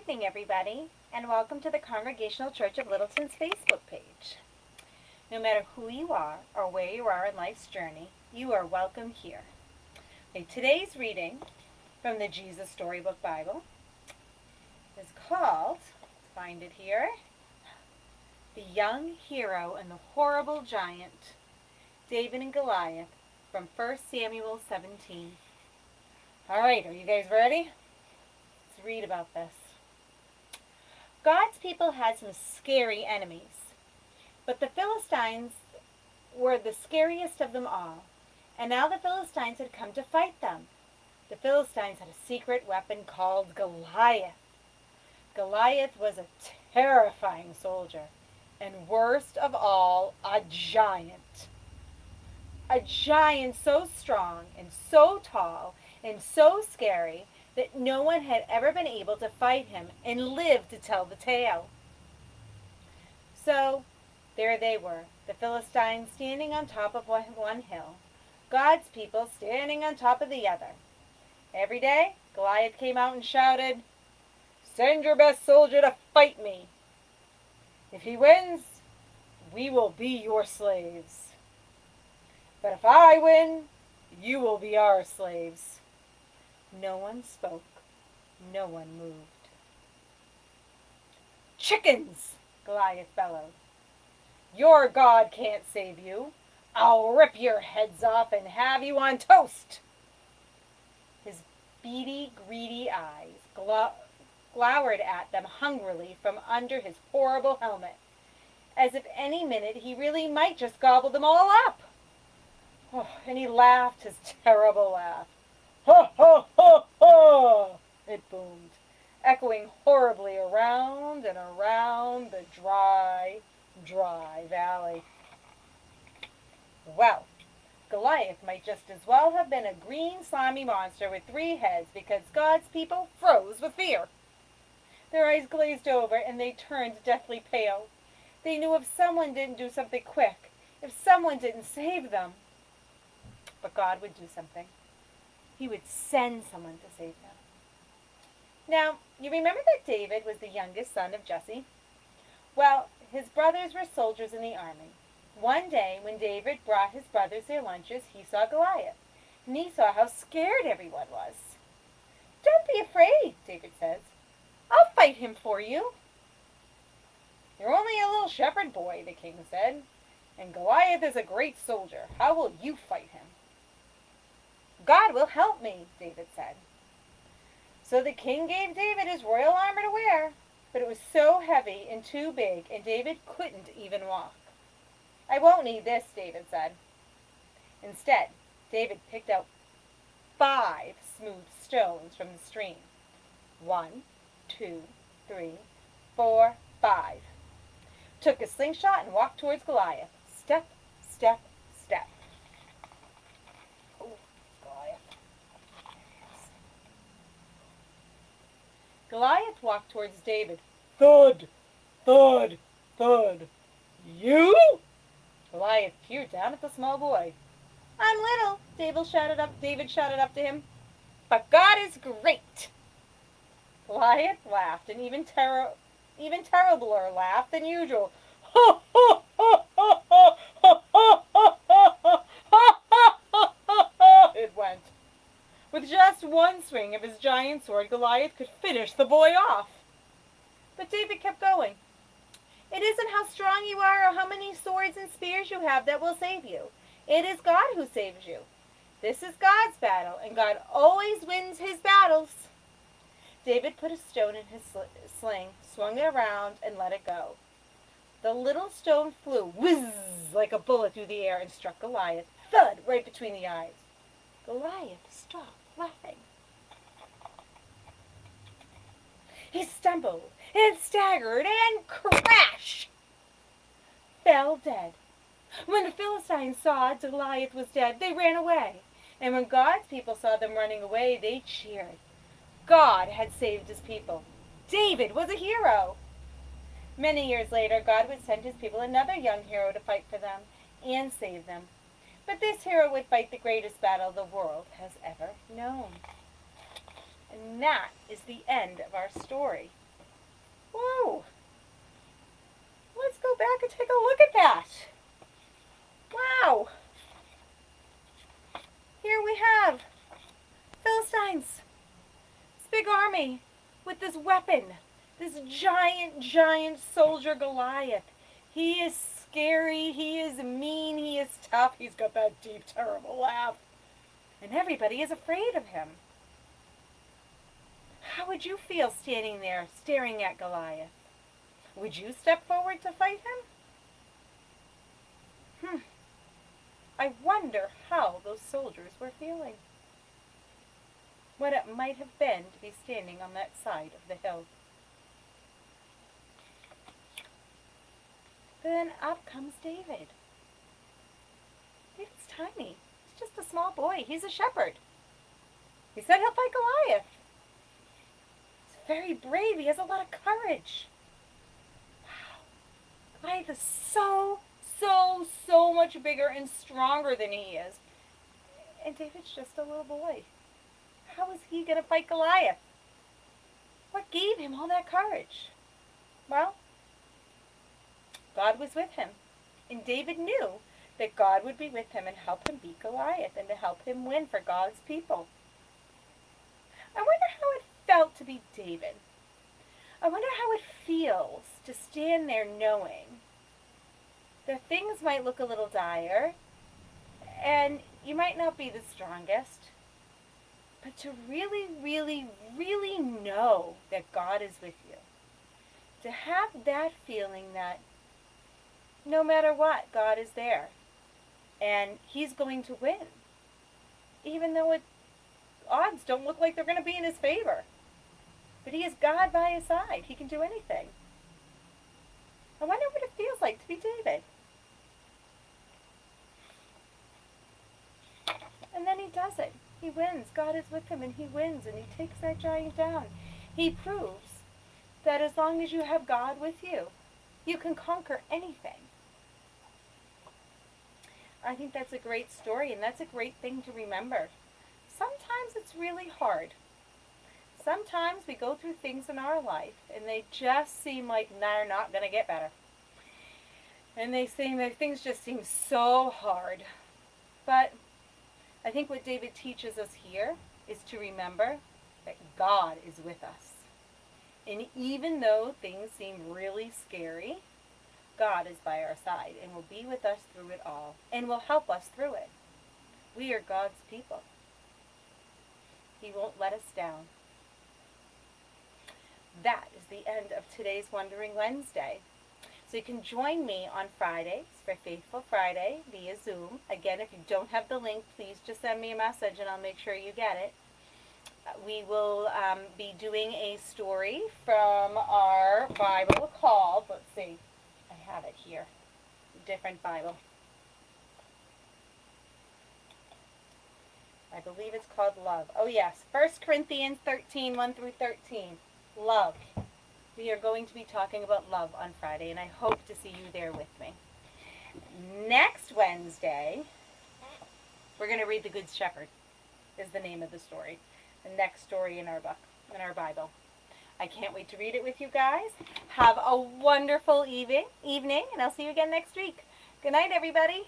evening, everybody, and welcome to the Congregational Church of Littleton's Facebook page. No matter who you are or where you are in life's journey, you are welcome here. Okay, today's reading from the Jesus Storybook Bible is called, let's find it here, The Young Hero and the Horrible Giant, David and Goliath, from 1 Samuel 17. All right, are you guys ready? Let's read about this. God's people had some scary enemies, but the Philistines were the scariest of them all, and now the Philistines had come to fight them. The Philistines had a secret weapon called Goliath. Goliath was a terrifying soldier, and worst of all, a giant. A giant so strong and so tall and so scary that no one had ever been able to fight him and live to tell the tale. So there they were, the Philistines standing on top of one hill, God's people standing on top of the other. Every day, Goliath came out and shouted, "Send your best soldier to fight me. If he wins, we will be your slaves. But if I win, you will be our slaves." No one spoke. No one moved. "Chickens!" Goliath bellowed. "Your God can't save you. I'll rip your heads off and have you on toast." His beady, greedy eyes glowered at them hungrily from under his horrible helmet, as if any minute he really might just gobble them all up. Oh, and he laughed his terrible laugh. "Ha, ha, ha, ha!" it boomed, echoing horribly around and around the dry, dry valley. Well, Goliath might just as well have been a green, slimy monster with 3 heads, because God's people froze with fear. Their eyes glazed over and they turned deathly pale. They knew if someone didn't do something quick, if someone didn't save them, but God would do something. He would send someone to save them. Now, you remember that David was the youngest son of Jesse? Well, his brothers were soldiers in the army. One day, when David brought his brothers their lunches, he saw Goliath, and he saw how scared everyone was. "Don't be afraid," David says. "I'll fight him for you." "You're only a little shepherd boy," the king said, "and Goliath is a great soldier. How will you fight him?" "God will help me," David said. So the king gave David his royal armor to wear, but it was so heavy and too big, and David couldn't even walk. "I won't need this," David said. Instead, David picked out 5 smooth stones from the stream. 1, 2, 3, 4, 5. Took a slingshot and walked towards Goliath. Step, step, step. Goliath walked towards David. Thud, thud, thud. "You?" Goliath peered down at the small boy. "I'm little," David shouted up to him. "But God is great." Goliath laughed, an even terribler laugh than usual. "Ha, ha, ha, ha, ha, ha, ha, ha, ha, ha, ha, ha," it went. With just one swing of his giant sword, Goliath could finish the boy off. But David kept going. "It isn't how strong you are or how many swords and spears you have that will save you. It is God who saves you. This is God's battle, and God always wins his battles." David put a stone in his sling, swung it around, and let it go. The little stone flew, whizz, like a bullet through the air and struck Goliath, thud, right between the eyes. Goliath stopped laughing. He stumbled and staggered and crash! Fell dead. When the Philistines saw Goliath was dead, they ran away. And when God's people saw them running away, they cheered. God had saved his people. David was a hero. Many years later, God would send his people another young hero to fight for them and save them. But this hero would fight the greatest battle the world has ever known. And that is the end of our story. Whoa. Let's go back and take a look at that. Wow. Here we have Philistines. This big army with this weapon. This giant soldier Goliath. He is scary. He is mean. He is tough. He's got that deep, terrible laugh. And everybody is afraid of him. How would you feel standing there staring at Goliath? Would you step forward to fight him? I wonder how those soldiers were feeling. What it might have been to be standing on that side of the hill. Then up comes David. David's tiny. He's just a small boy. He's a shepherd. He said he'll fight Goliath. He's very brave. He has a lot of courage. Wow. Goliath is so much bigger and stronger than he is. And David's just a little boy. How is he going to fight Goliath? What gave him all that courage? Well, God was with him. And David knew that God would be with him and help him beat Goliath and to help him win for God's people. I wonder how it felt to be David. I wonder how it feels to stand there knowing that things might look a little dire and you might not be the strongest, but to really know that God is with you. To have that feeling that no matter what, God is there. And he's going to win. Even though odds don't look like they're going to be in his favor. But he has God by his side. He can do anything. I wonder what it feels like to be David. And then he does it. He wins. God is with him and he wins and he takes that giant down. He proves that as long as you have God with you, you can conquer anything. I think that's a great story and that's a great thing to remember. Sometimes it's really hard. Sometimes we go through things in our life and they just seem like they're not going to get better. And things just seem so hard. But I think what David teaches us here is to remember that God is with us. And even though things seem really scary, God is by our side and will be with us through it all and will help us through it. We are God's people. He won't let us down. That is the end of today's Wondering Wednesday. So you can join me on Fridays for Faithful Friday via Zoom. Again, if you don't have the link, please just send me a message and I'll make sure you get it. We will be doing a story from our Bible called, let's see, I have it here, different Bible. I believe it's called Love. Oh yes, 1 Corinthians 13, 1 through 13. Love. We are going to be talking about love on Friday, and I hope to see you there with me. Next Wednesday, we're going to read The Good Shepherd, is the name of the story. The next story in our book, in our Bible. I can't wait to read it with you guys. Have a wonderful evening, and I'll see you again next week. Good night, everybody.